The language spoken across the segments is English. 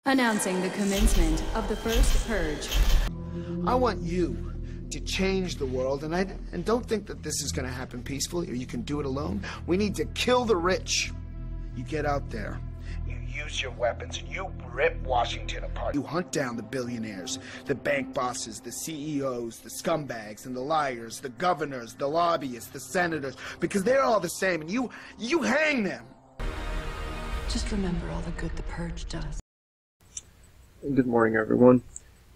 Announcing the commencement of the first purge. I want you to change the world, and don't think that this is going to happen peacefully or you can do it alone. We need to kill the rich. You get out there, you use your weapons, and you rip Washington apart. You hunt down the billionaires, the bank bosses, the CEOs, the scumbags, and the liars, the governors, the lobbyists, the senators, because they're all the same, and you hang them. Just remember all the good the purge does. Good morning, everyone.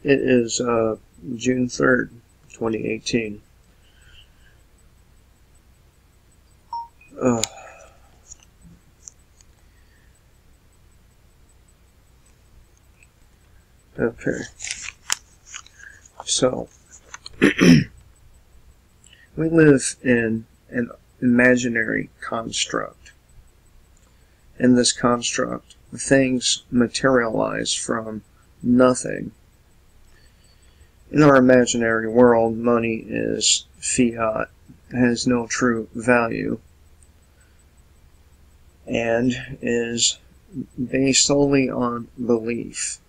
It is June 3rd, 2018. Okay. So, we live in an imaginary construct. In this construct, things materialize from nothing. In our imaginary world, money is fiat, has no true value, and is based solely on belief.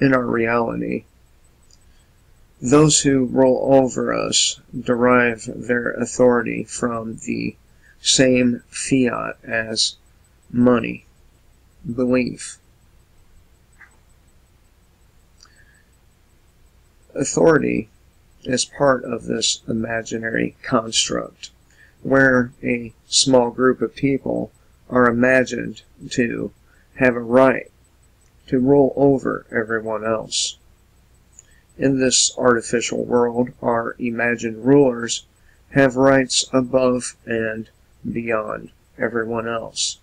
In our reality, those who rule over us derive their authority from the same fiat as money, belief. Authority is part of this imaginary construct, where a small group of people are imagined to have a right to rule over everyone else. In this artificial world, our imagined rulers have rights above and beyond everyone else,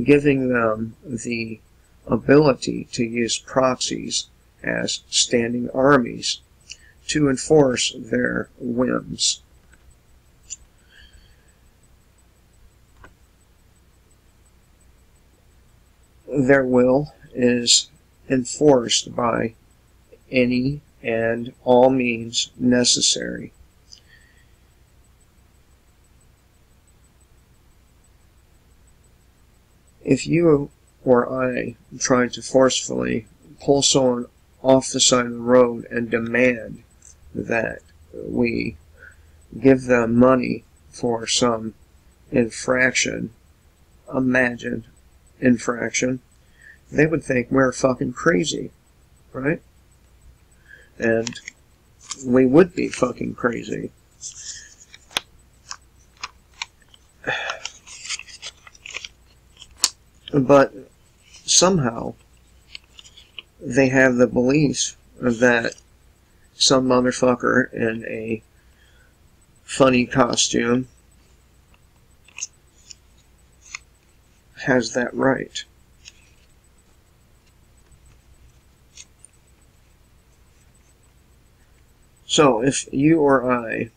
giving them the ability to use proxies as standing armies to enforce their whims. Their will is enforced by any and all means necessary. If you or I try to forcefully pull someone off the side of the road and demand that we give them money for some infraction, imagined infraction, they would think we're fucking crazy, right? And we would be fucking crazy. But somehow they have the belief that some motherfucker in a funny costume has that right. So, if you or I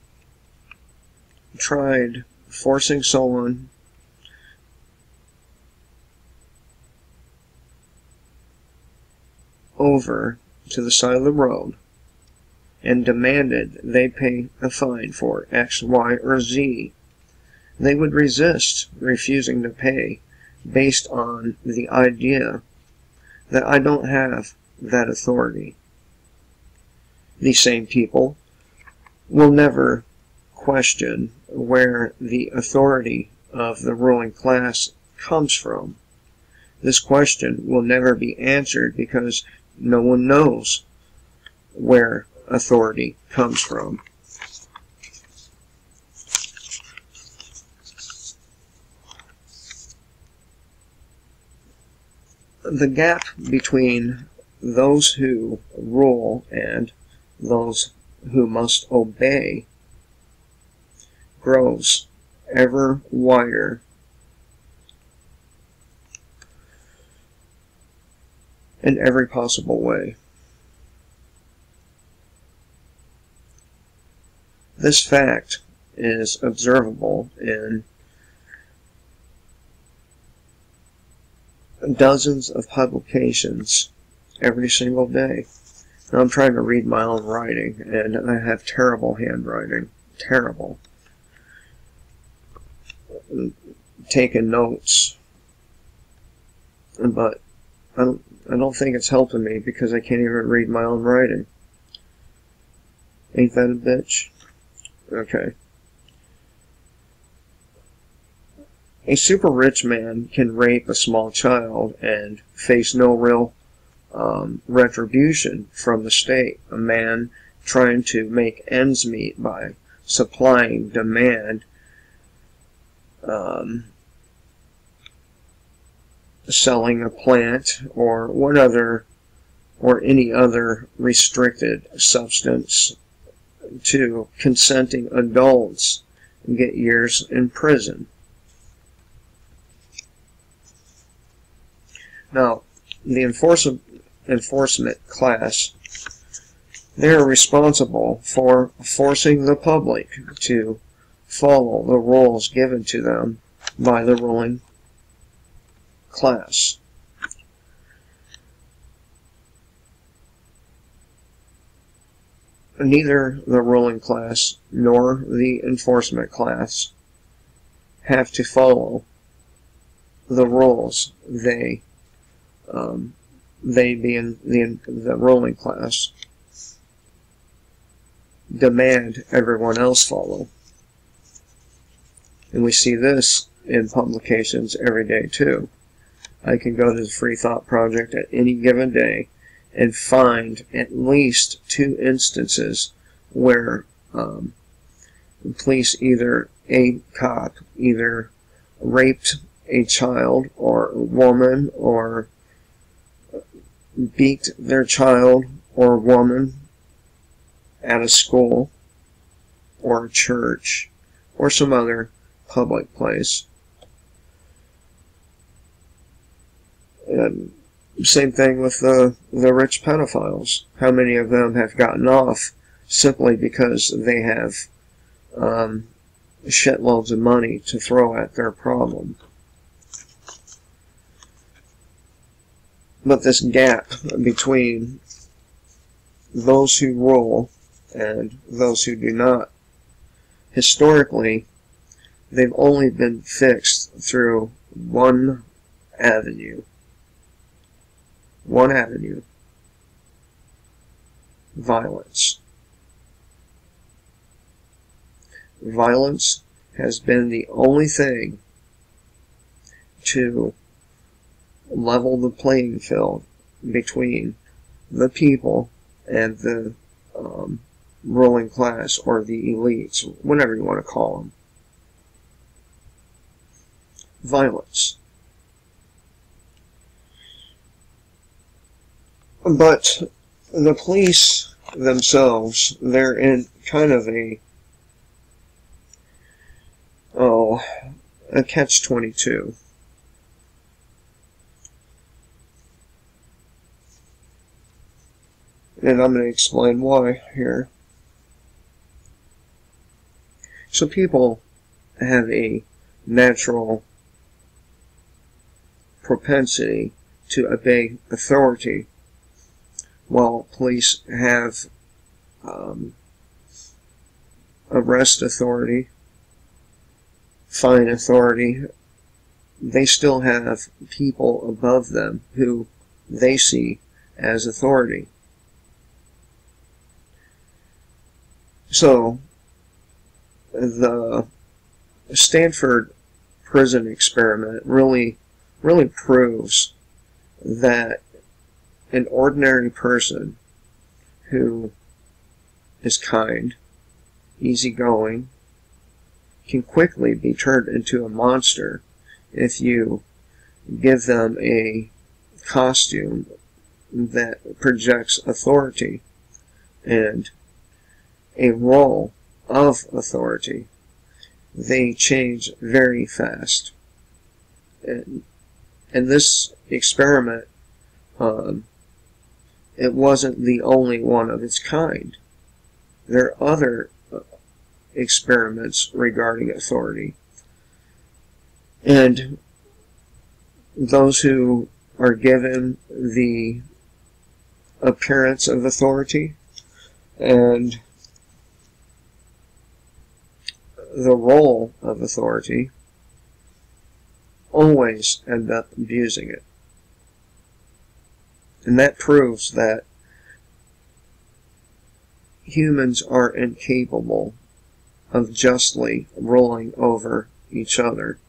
tried forcing someone over to the side of the road and demanded they pay a fine for X, Y, or Z, they would resist refusing to pay based on the idea that I don't have that authority. These same people will never question where the authority of the ruling class comes from. This question will never be answered because no one knows where authority comes from. The gap between those who rule and those who must obey grows ever wider in every possible way. This fact is observable in dozens of publications every single day. Now, I'm trying to read my own writing, and I have terrible handwriting. Terrible. Taking notes, but I I don't think it's helping me because I can't even read my own writing. Ain't that a bitch? Okay. A super rich man can rape a small child and face no real retribution from the state. A man trying to make ends meet by supplying demand, selling a plant or any other restricted substance to consenting adults and get years in prison. Now, the enforcement class, they're responsible for forcing the public to follow the rules given to them by the ruling class. Neither the ruling class nor the enforcement class have to follow the rules they being the ruling class, demand everyone else follow. And we see this in publications every day too. I can go to the Free Thought Project at any given day and find at least 2 instances where police, either a cop either raped a child or a woman or beat their child or woman at a school or a church or some other public place. And same thing with the rich pedophiles. How many of them have gotten off simply because they have shitloads of money to throw at their problem? But this gap between those who rule and those who do not, historically, they've only been fixed through one avenue. One avenue. Violence. Violence has been the only thing to level the playing field between the people and the ruling class or the elites, whatever you want to call them. Violence. But the police themselves, they're in kind of a catch-22. And I'm going to explain why here. So people have a natural propensity to obey authority, while police have arrest authority, fine authority. They still have people above them who they see as authority. So, the Stanford prison experiment really proves that an ordinary person who is kind, easygoing, can quickly be turned into a monster if you give them a costume that projects authority and a role of authority. They change very fast. And this experiment, it wasn't the only one of its kind. There are other experiments regarding authority. And those who are given the appearance of authority and the role of authority always end up abusing it. And that proves that humans are incapable of justly ruling over each other.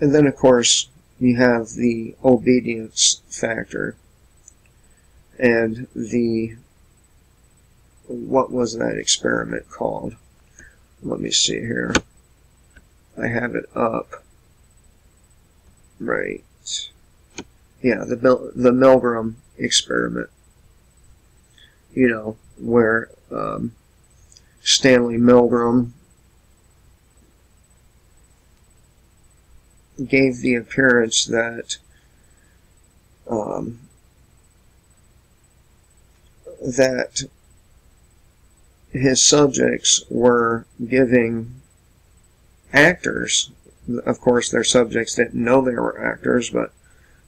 And then, of course, you have the obedience factor. And what was that experiment called? Let me see here. I have it up. Right. Yeah, the Milgram experiment. You know, where Stanley Milgram gave the appearance that that his subjects were giving actors, of course their subjects didn't know they were actors, but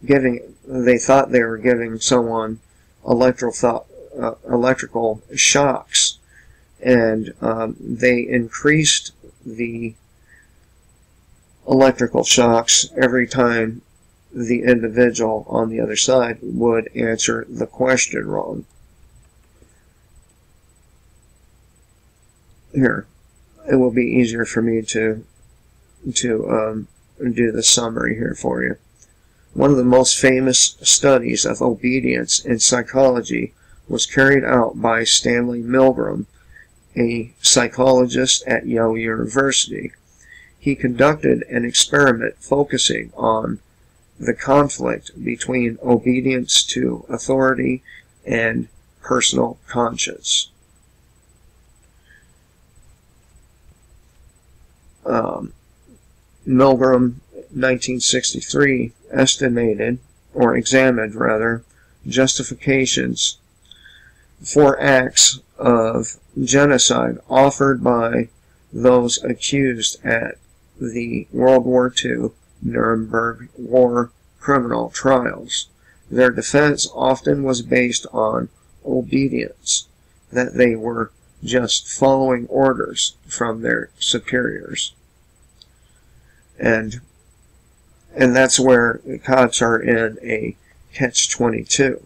they thought they were giving someone electrical shocks, and they increased the electrical shocks every time the individual on the other side would answer the question wrong. Here, it will be easier for me to do the summary here for you. One of the most famous studies of obedience in psychology was carried out by Stanley Milgram, a psychologist at Yale University. He conducted an experiment focusing on the conflict between obedience to authority and personal conscience. Milgram, 1963, examined justifications for acts of genocide offered by those accused at the World War II Nuremberg war criminal trials. Their defense often was based on obedience, that they were just following orders from their superiors. And that's where the cops are in a catch-22.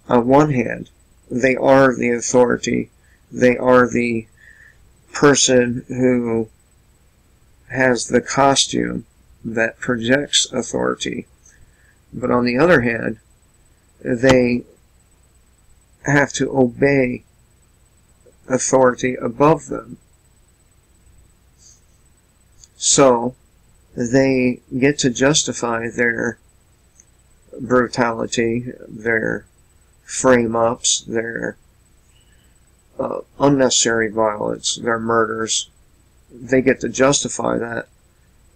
On one hand, they are the authority, they are the person who has the costume that projects authority, but on the other hand, they have to obey authority above them. So they get to justify their brutality, their frame-ups, their unnecessary violence, their murders. They get to justify that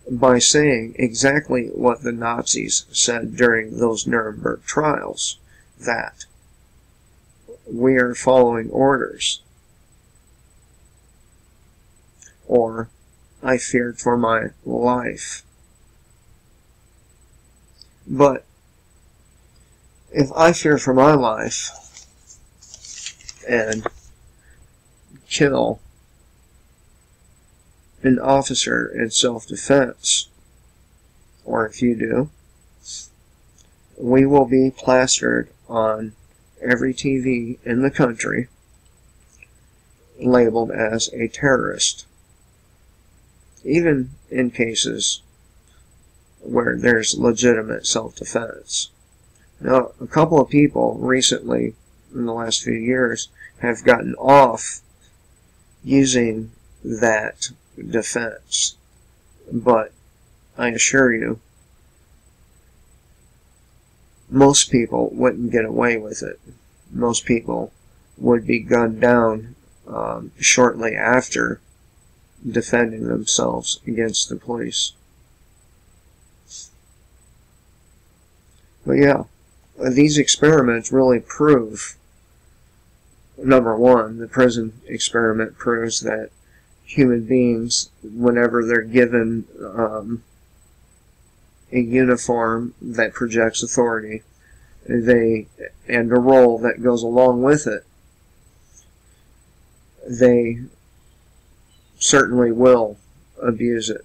by saying exactly what the Nazis said during those Nuremberg trials, that we are following orders, or I feared for my life. But if I fear for my life and kill an officer in self-defense, or if you do, we will be plastered on every TV in the country labeled as a terrorist, even in cases where there's legitimate self-defense. Now, a couple of people recently, in the last few years, have gotten off using that defense, but I assure you, most people wouldn't get away with it. Most people would be gunned down shortly after defending themselves against the police. But yeah, these experiments really prove, number one, the prison experiment proves that human beings, whenever they're given a uniform that projects authority, and a role that goes along with it, they certainly will abuse it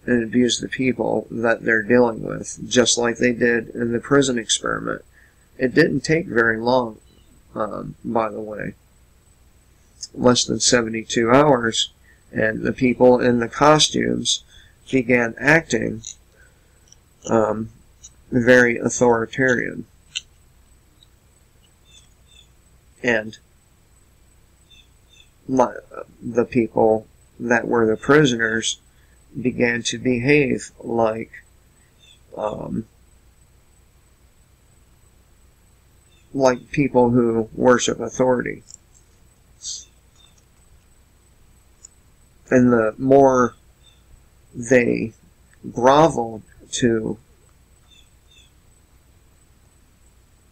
and abuse the people that they're dealing with, just like they did in the prison experiment. It didn't take very long, by the way. Less than 72 hours, and the people in the costumes began acting very authoritarian. And the people that were the prisoners began to behave like people who worship authority. And the more they groveled to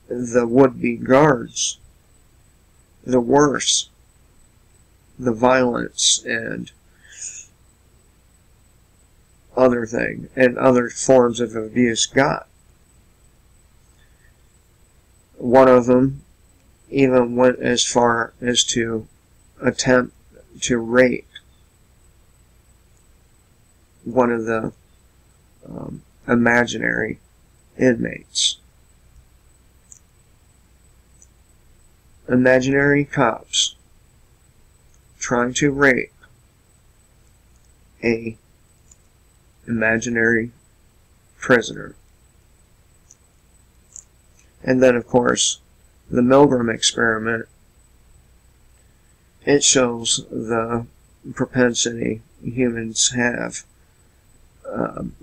the would-be guards, the worse the violence and other forms of abuse got. One of them even went as far as to attempt to rape one of the imaginary inmates. Imaginary cops trying to rape a imaginary prisoner. And then, of course, the Milgram experiment, it shows the propensity humans have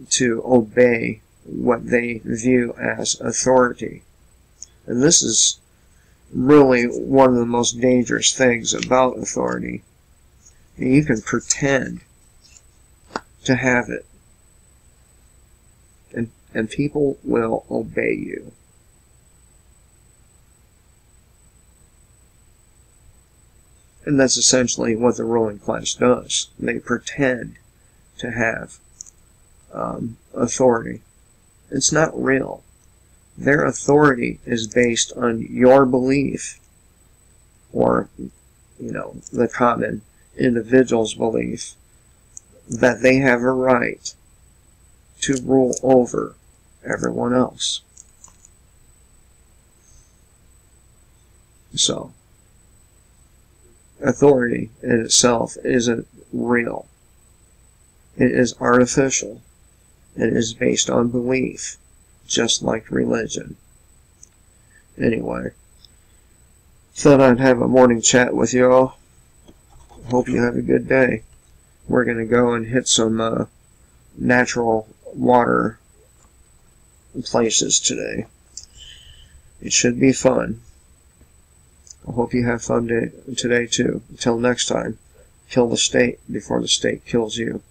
to obey what they view as authority. And this is really one of the most dangerous things about authority. You can pretend to have it, and people will obey you. And that's essentially what the ruling class does. They pretend to have authority. It's not real. Their authority is based on your belief, or, the common individual's belief, that they have a right to rule over everyone else. So, authority in itself isn't real. It is artificial. It is based on belief, just like religion. Anyway, thought I'd have a morning chat with you all. Hope you have a good day. We're going to go and hit some natural water places today. It should be fun. I hope you have fun today too. Until next time, kill the state before the state kills you.